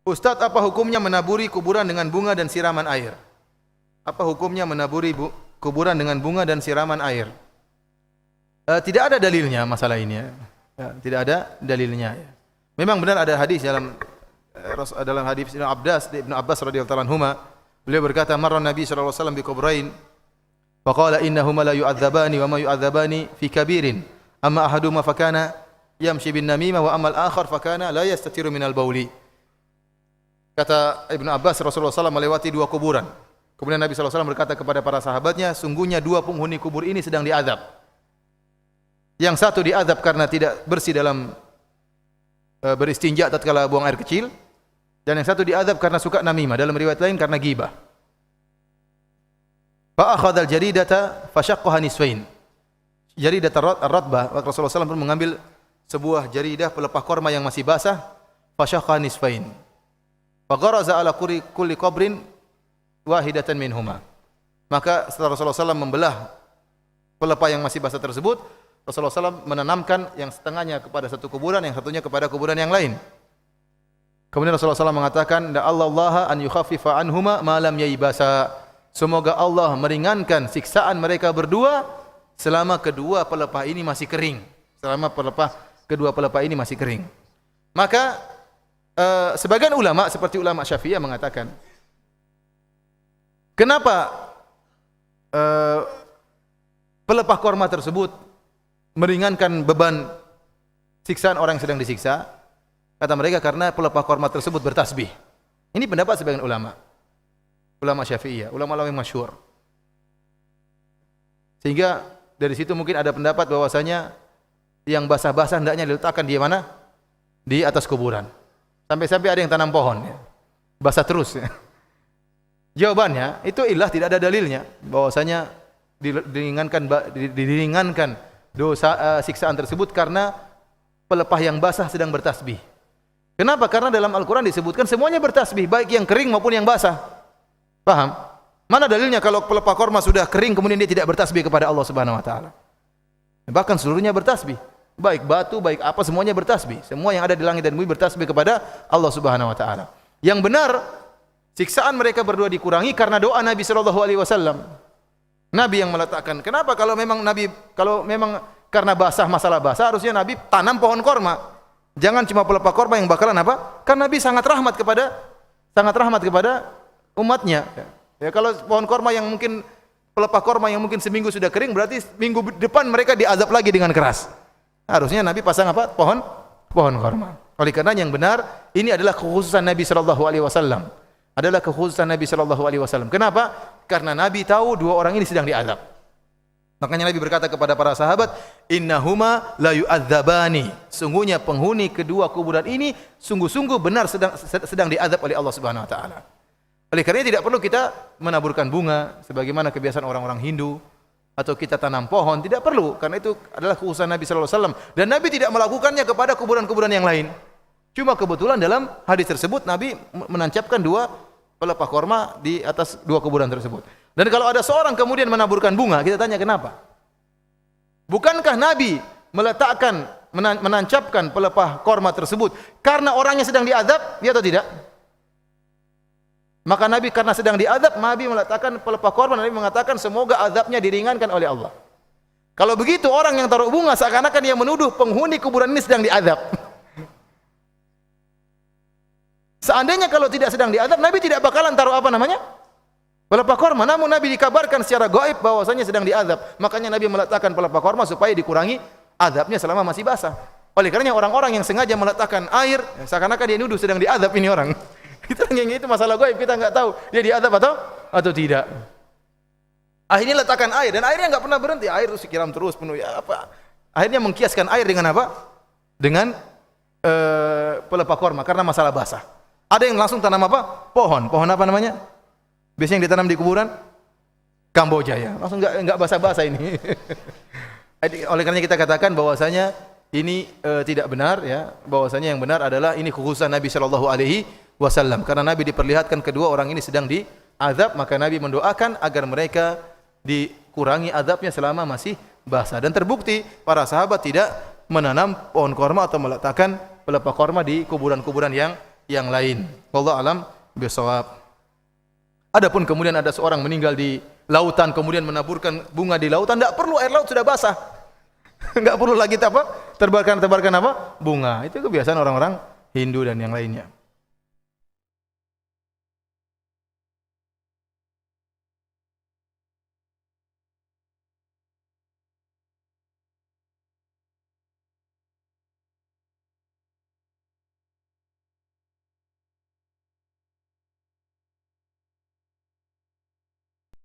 Ustadz, apa hukumnya menaburi kuburan dengan bunga dan siraman air? Apa hukumnya menaburi kuburan dengan bunga dan siraman air? Tidak ada dalilnya masalah ini. Tidak ada dalilnya. Memang benar ada hadis dalam hadis Ibnu Abbas radhiyallahu anhuma, beliau berkata, marra Nabi sallallahu alaihi wasallam bi qubrain faqala innahuma la yu'adzabani wa ma yu'adzabani fi kabirin amma ahaduhuma fakana yamshi bin namimah wa amma al-akhar fakana la yastatiru minal bauli. Kata Ibnu Abbas, Rasulullah SAW melewati dua kuburan. Kemudian Nabi SAW berkata kepada para sahabatnya, sungguhnya dua penghuni kubur ini sedang diazab. Yang satu diazab karena tidak bersih dalam beristinja tatkala buang air kecil, dan yang satu diazab karena suka namimah, dalam riwayat lain karena ghibah. Fa akhadha al-jaridata fa shaqqaha nisfain. Jaridah ar-ratbah, Rasulullah SAW pun mengambil sebuah jaridah pelepah korma yang masih basah, fa shaqqaha nisfain. Fa gharaza ala kulli qabrin wahidatan minhuma. Maka setelah Rasulullah SAW membelah pelepah yang masih basah tersebut, Rasulullah SAW menanamkan yang setengahnya kepada satu kuburan, yang satunya kepada kuburan yang lain. Kemudian Rasulullah SAW mengatakan, Allah an yukhaffifa anhuma ma lam yaibasa. Semoga Allah meringankan siksaan mereka berdua selama kedua pelepah ini masih kering. Selama kedua pelepah ini masih kering. Maka sebagian ulama seperti ulama Syafi'iyah mengatakan, kenapa pelepah korma tersebut meringankan beban siksaan orang yang sedang disiksa? Kata mereka karena pelepah korma tersebut bertasbih. Ini pendapat sebagian ulama Syafi'iyah, ulama yang masyhur. Sehingga dari situ mungkin ada pendapat bahwasanya yang basah-basah hendaknya diletakkan di mana? Di atas kuburan. Sampai-sampai ada yang tanam pohon, ya. Basah terus. Ya. Jawabannya itu tidak ada dalilnya bahwasanya diringankan dosa siksaan tersebut karena pelepah yang basah sedang bertasbih. Kenapa? Karena dalam Al-Quran disebutkan semuanya bertasbih, baik yang kering maupun yang basah. Paham? Mana dalilnya kalau pelepah korma sudah kering kemudian dia tidak bertasbih kepada Allah Subhanahu wa taala? Bahkan seluruhnya bertasbih. Baik batu, baik apa, semuanya bertasbih. Semua yang ada di langit dan bumi bertasbih kepada Allah Subhanahu wa taala. Yang benar, siksaan mereka berdua dikurangi karena doa Nabi sallallahu alaihi wasallam. Nabi yang meletakkan. Kenapa kalau memang karena masalah basah, harusnya Nabi tanam pohon korma. Jangan cuma pelepah korma yang bakalan apa? Karena Nabi sangat rahmat kepada umatnya. Ya, kalau pohon korma yang mungkin pelepah korma yang mungkin seminggu sudah kering, berarti minggu depan mereka diazab lagi dengan keras. Harusnya Nabi pasang apa? Pohon korma. Oleh karena yang benar, ini adalah kekhususan Nabi sallallahu alaihi wasallam. Adalah kekhususan Nabi sallallahu alaihi wasallam. Kenapa? Karena Nabi tahu dua orang ini sedang diazab. Makanya Nabi berkata kepada para sahabat, innahuma la yu'adzabani. Sungguhnya penghuni kedua kuburan ini sungguh-sungguh benar sedang diazab oleh Allah Subhanahu wa taala. Oleh karena tidak perlu kita menaburkan bunga sebagaimana kebiasaan orang-orang Hindu, atau kita tanam pohon, tidak perlu, karena itu adalah kekhususan Nabi sallallahu alaihi wasallam, dan Nabi tidak melakukannya kepada kuburan-kuburan yang lain. Cuma kebetulan dalam hadis tersebut Nabi menancapkan dua pelepah korma di atas dua kuburan tersebut. Dan kalau ada seorang kemudian menaburkan bunga, kita tanya kenapa? Bukankah Nabi menancapkan pelepah korma tersebut karena orangnya sedang diazab, ya atau tidak? Maka Nabi karena sedang diazab, Nabi meletakkan pelepah korban. Nabi mengatakan semoga azabnya diringankan oleh Allah. Kalau begitu orang yang taruh bunga seakan-akan dia menuduh penghuni kuburan ini sedang diazab. Seandainya kalau tidak sedang diazab, Nabi tidak bakalan taruh apa namanya? Pelepah korma. Namun Nabi dikabarkan secara gaib bahwasanya sedang diazab. Makanya Nabi meletakkan pelepah korma supaya dikurangi azabnya selama masih basah. Oleh karenanya orang-orang yang sengaja meletakkan air, seakan-akan dia nuduh sedang diazab ini orang. Kita yang itu masalah gaib, kita enggak tahu dia diazab atau tidak. Akhirnya letakkan air, dan airnya enggak pernah berhenti, air terus disiram terus penuh, ya apa? Akhirnya mengkiaskan air dengan apa? Dengan pelepah korma karena masalah basah. Ada yang langsung tanam apa? Pohon apa namanya? Biasanya yang ditanam di kuburan Kamboja, ya. Langsung enggak basah-basah ini. Oleh karena kita katakan bahwasanya ini tidak benar, ya. Bahwasanya yang benar adalah ini kekhususan Nabi sallallahu alaihi wasallam, karena Nabi diperlihatkan kedua orang ini sedang diazab, maka Nabi mendoakan agar mereka dikurangi azabnya selama masih basah. Dan terbukti para sahabat tidak menanam pohon korma atau meletakkan pelepah korma di kuburan-kuburan yang yang lain. Wallahu alam bisawab. Adapun kemudian ada seorang meninggal di lautan kemudian menaburkan bunga di lautan, tidak perlu, air laut sudah basah. Enggak perlu lagi tebarkan apa? Bunga. Itu kebiasaan orang-orang Hindu dan yang lainnya.